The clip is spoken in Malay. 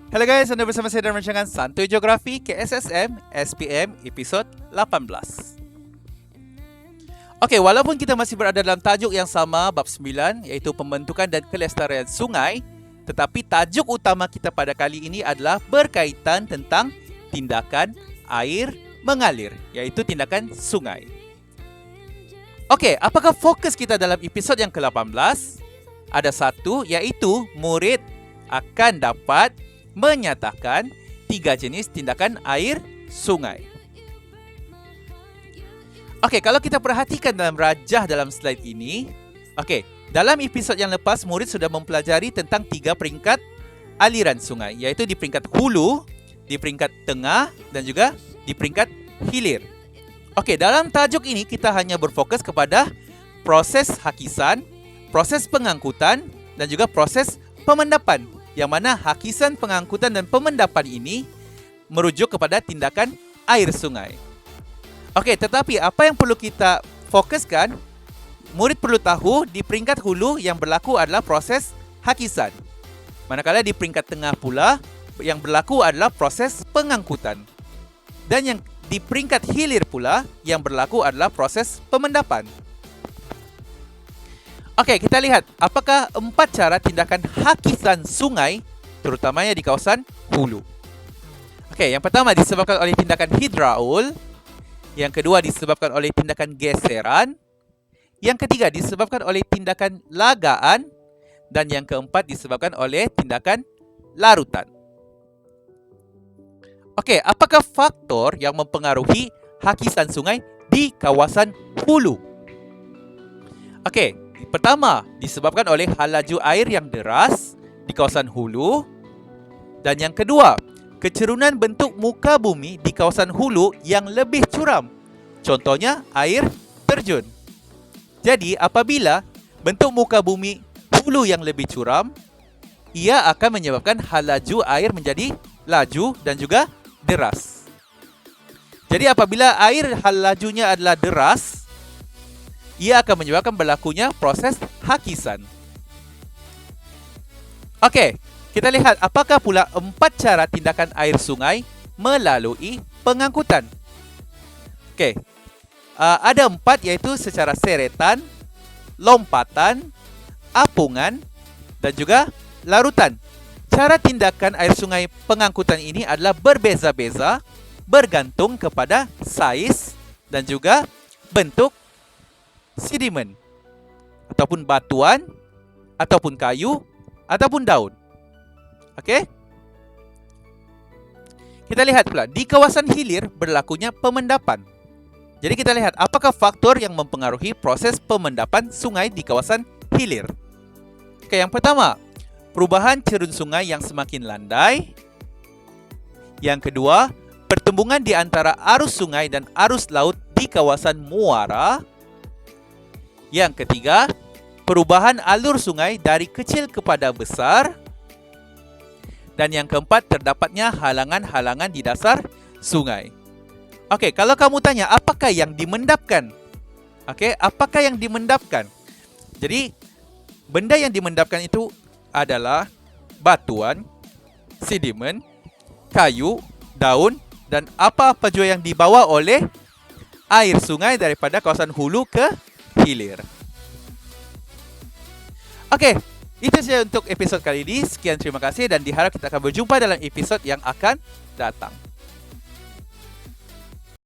Halo guys, anda bersama saya dalam rancangan Santuy Geografi KSSM SPM episod 18. Okey, walaupun kita masih berada dalam tajuk yang sama bab 9 iaitu pembentukan dan kelestarian sungai, tetapi tajuk utama kita pada kali ini adalah berkaitan tentang tindakan air mengalir, iaitu tindakan sungai. Okey, apakah fokus kita dalam episod yang ke-18? Ada satu, iaitu murid akan dapat menyatakan 3 jenis tindakan air sungai. Okey, kalau kita perhatikan dalam rajah dalam slide ini, okey, dalam episod yang lepas murid sudah mempelajari tentang 3 peringkat aliran sungai, iaitu di peringkat hulu, di peringkat tengah dan juga di peringkat hilir. Okey, dalam tajuk ini kita hanya berfokus kepada proses hakisan, proses pengangkutan dan juga proses pemendapan, yang mana hakisan, pengangkutan dan pemendapan ini merujuk kepada tindakan air sungai. Okey, tetapi apa yang perlu kita fokuskan, murid perlu tahu di peringkat hulu yang berlaku adalah proses hakisan. Manakala di peringkat tengah pula yang berlaku adalah proses pengangkutan. Dan yang di peringkat hilir pula yang berlaku adalah proses pemendapan. Okey, kita lihat apakah 4 cara tindakan hakisan sungai terutamanya di kawasan hulu. Okey, yang pertama disebabkan oleh tindakan hidraul, yang kedua disebabkan oleh tindakan geseran, yang ketiga disebabkan oleh tindakan lagaan dan yang keempat disebabkan oleh tindakan larutan. Okey, apakah faktor yang mempengaruhi hakisan sungai di kawasan hulu? Okey, pertama, disebabkan oleh hal laju air yang deras di kawasan hulu. Dan yang kedua, kecerunan bentuk muka bumi di kawasan hulu yang lebih curam. Contohnya, air terjun. Jadi, apabila bentuk muka bumi hulu yang lebih curam, ia akan menyebabkan hal laju air menjadi laju dan juga deras. Jadi, apabila air hal lajunya adalah deras, ia akan menyebabkan berlakunya proses hakisan. Okey, kita lihat apakah pula 4 cara tindakan air sungai melalui pengangkutan. Okey, ada 4 iaitu secara seretan, lompatan, apungan dan juga larutan. Cara tindakan air sungai pengangkutan ini adalah berbeza-beza bergantung kepada saiz dan juga bentuk sedimen ataupun batuan ataupun kayu ataupun daun. Okey? Kita lihat pula di kawasan hilir berlakunya pemendapan. Jadi kita lihat apakah faktor yang mempengaruhi proses pemendapan sungai di kawasan hilir. Okey, yang pertama, perubahan cerun sungai yang semakin landai. Yang kedua, pertembungan di antara arus sungai dan arus laut di kawasan muara. Yang ketiga, perubahan alur sungai dari kecil kepada besar. Dan yang keempat, terdapatnya halangan-halangan di dasar sungai. Okey, kalau kamu tanya apakah yang dimendapkan? Okey, apakah yang dimendapkan? Jadi, benda yang dimendapkan itu adalah batuan, sedimen, kayu, daun dan apa-apa jua yang dibawa oleh air sungai daripada kawasan hulu ke hilir. Okey, itu saja untuk episod kali ini. Sekian, terima kasih dan diharap kita akan berjumpa dalam episod yang akan datang.